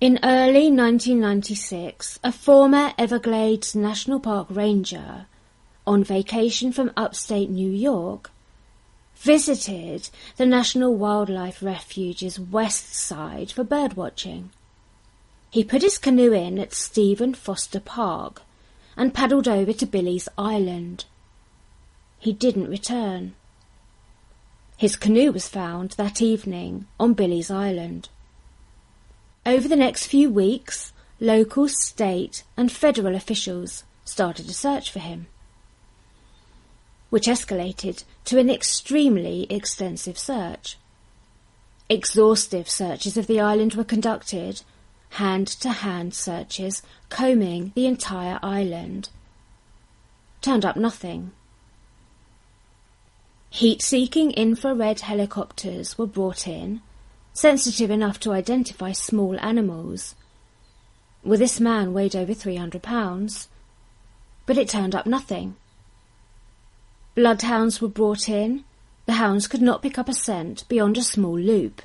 In early 1996, a former Everglades National Park ranger, on vacation from upstate New York, visited the National Wildlife Refuge's west side for birdwatching. He put his canoe in at Stephen Foster Park and paddled over to Billy's Island. He didn't return. His canoe was found that evening on Billy's Island. Over the next few weeks, local, state and federal officials started a search for him, which escalated to an extremely extensive search. Exhaustive searches of the island were conducted, hand-to-hand searches combing the entire island. Turned up nothing. Heat-seeking infrared helicopters were brought in, sensitive enough to identify small animals. Well, this man weighed over 300 pounds, but it turned up nothing. Bloodhounds were brought in. The hounds could not pick up a scent beyond a small loop.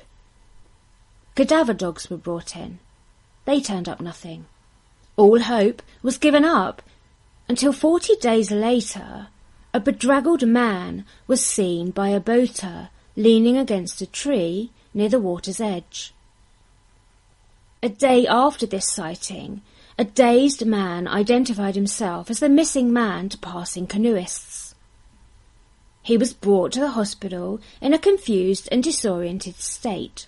Cadaver dogs were brought in. They turned up nothing. All hope was given up until 40 days later, a bedraggled man was seen by a boater leaning against a tree near the water's edge. A day after this sighting, a dazed man identified himself as the missing man to passing canoeists. He was brought to the hospital in a confused and disoriented state.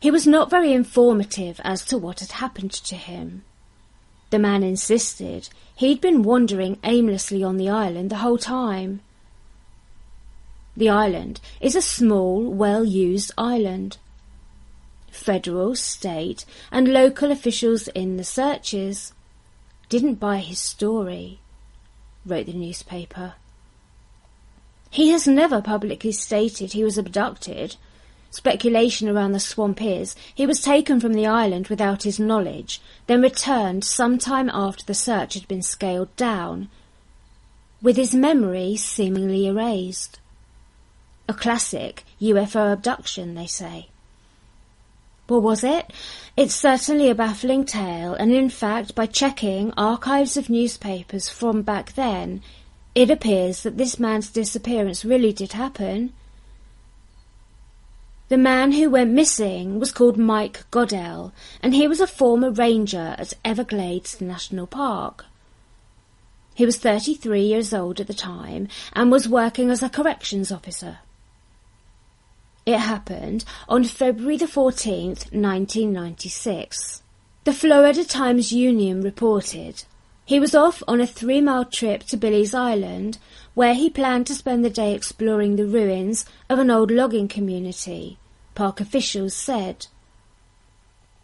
He was not very informative as to what had happened to him. The man insisted he'd been wandering aimlessly on the island the whole time. The island is a small, well-used island. Federal, state and local officials in the searches didn't buy his story, wrote the newspaper. He has never publicly stated he was abducted. Speculation around the swamp is he was taken from the island without his knowledge, then returned sometime after the search had been scaled down, with his memory seemingly erased. A classic UFO abduction, they say. Well, was it? It's certainly a baffling tale, and in fact, by checking archives of newspapers from back then, it appears that this man's disappearance really did happen. The man who went missing was called Mike Goodell, and he was a former ranger at Everglades National Park. He was 33 years old at the time and was working as a corrections officer. It happened on February the 14th, 1996. The Florida Times-Union reported he was off on a 3-mile trip to Billy's Island, where he planned to spend the day exploring the ruins of an old logging community, park officials said.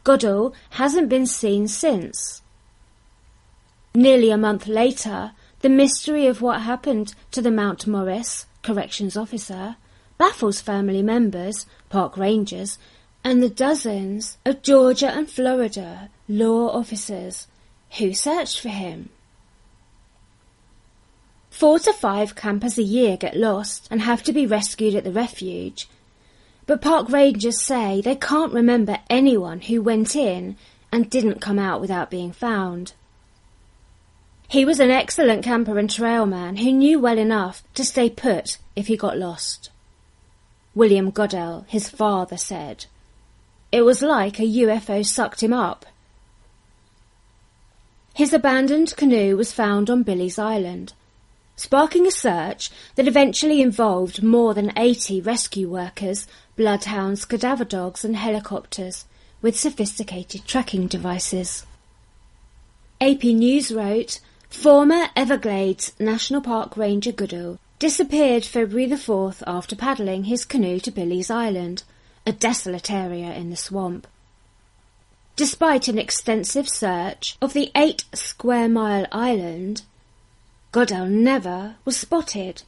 Goodell hasn't been seen since. Nearly a month later, the mystery of what happened to the Mount Morris corrections officer baffles family members, park rangers, and the dozens of Georgia and Florida law officers who searched for him. 4 to 5 campers a year get lost and have to be rescued at the refuge, but park rangers say they can't remember anyone who went in and didn't come out without being found. He was an excellent camper and trailman who knew well enough to stay put if he got lost. William Goodell, his father, said, "It was like a UFO sucked him up." His abandoned canoe was found on Billy's Island, sparking a search that eventually involved more than 80 rescue workers, bloodhounds, cadaver dogs and helicopters with sophisticated tracking devices. AP News wrote, former Everglades National Park Ranger Goodell disappeared February the 4th after paddling his canoe to Billy's Island, a desolate area in the swamp. Despite an extensive search of the 8-square-mile island, Goodell never was spotted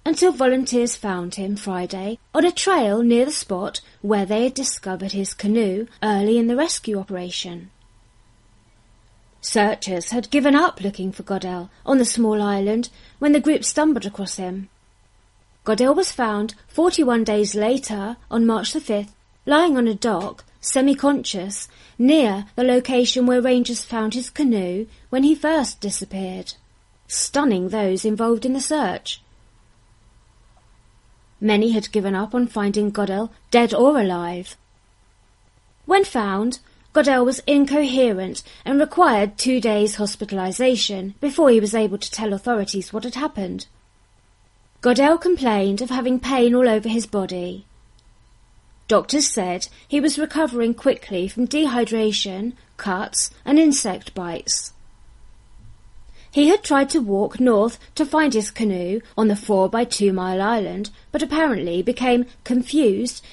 until volunteers found him Friday on a trail near the spot where they had discovered his canoe early in the rescue operation. Searchers had given up looking for Goodell on the small island when the group stumbled across him. Goodell was found 41 days later, on March the 5th, lying on a dock semi-conscious, near the location where rangers found his canoe when he first disappeared, stunning those involved in the search. Many had given up on finding Goodell, dead or alive. When found, Goodell was incoherent and required 2 days hospitalisation before he was able to tell authorities what had happened. Goodell complained of having pain all over his body. Doctors said he was recovering quickly from dehydration, cuts and insect bites. He had tried to walk north to find his canoe on the 4-by-2 mile island, but apparently became confused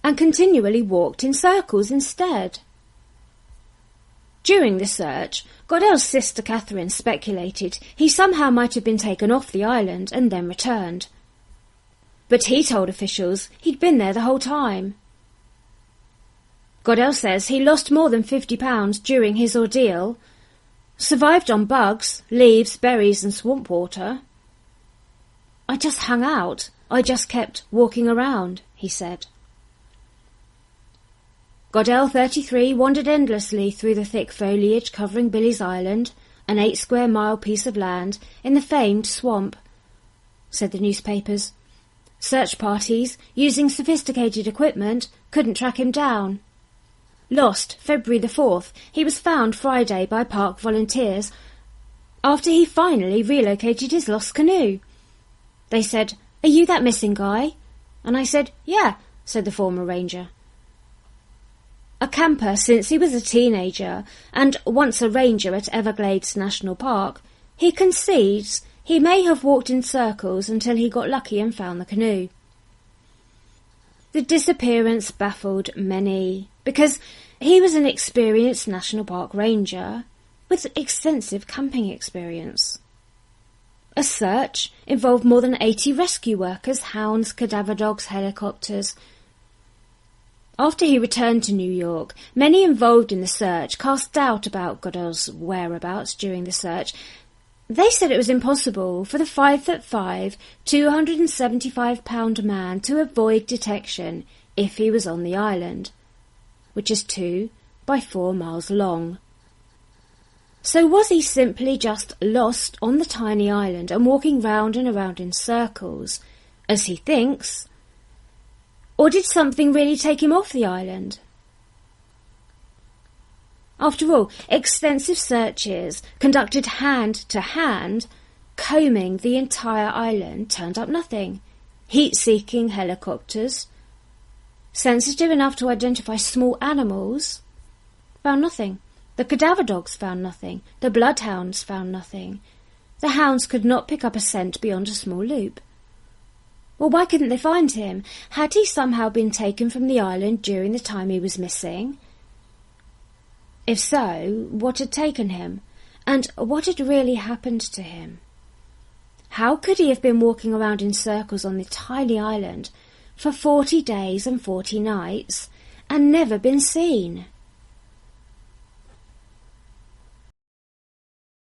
and continually walked in circles instead. During the search, Goodell's sister Catherine speculated he somehow might have been taken off the island and then returned. But he told officials he'd been there the whole time. Goodell says he lost more than 50 pounds during his ordeal, survived on bugs, leaves, berries and swamp water. "I just hung out. I just kept walking around," he said. Goodell, 33, wandered endlessly through the thick foliage covering Billy's Island, an 8-square-mile piece of land in the famed swamp, said the newspapers. Search parties, using sophisticated equipment, couldn't track him down. Lost February the 4th, he was found Friday by park volunteers after he finally relocated his lost canoe. They said, "Are you that missing guy?" And I said, "Yeah," said the former ranger. A camper since he was a teenager and once a ranger at Everglades National Park, he concedes he may have walked in circles until he got lucky and found the canoe. The disappearance baffled many because he was an experienced National Park ranger with extensive camping experience. A search involved more than 80 rescue workers, hounds, cadaver dogs, helicopters. After he returned to New York, many involved in the search cast doubt about Goodell's whereabouts during the search. They said it was impossible for the 5'5", 275-pound man to avoid detection if he was on the island, which is 2 by 4 miles long. So was he simply just lost on the tiny island and walking round and around in circles, as he thinks? Or did something really take him off the island? After all, extensive searches, conducted hand to hand, combing the entire island, turned up nothing. Heat-seeking helicopters, sensitive enough to identify small animals, found nothing. The cadaver dogs found nothing. The bloodhounds found nothing. The hounds could not pick up a scent beyond a small loop. Well, why couldn't they find him? Had he somehow been taken from the island during the time he was missing? If so, what had taken him? And what had really happened to him? How could he have been walking around in circles on the tiny island for 40 days and 40 nights and never been seen?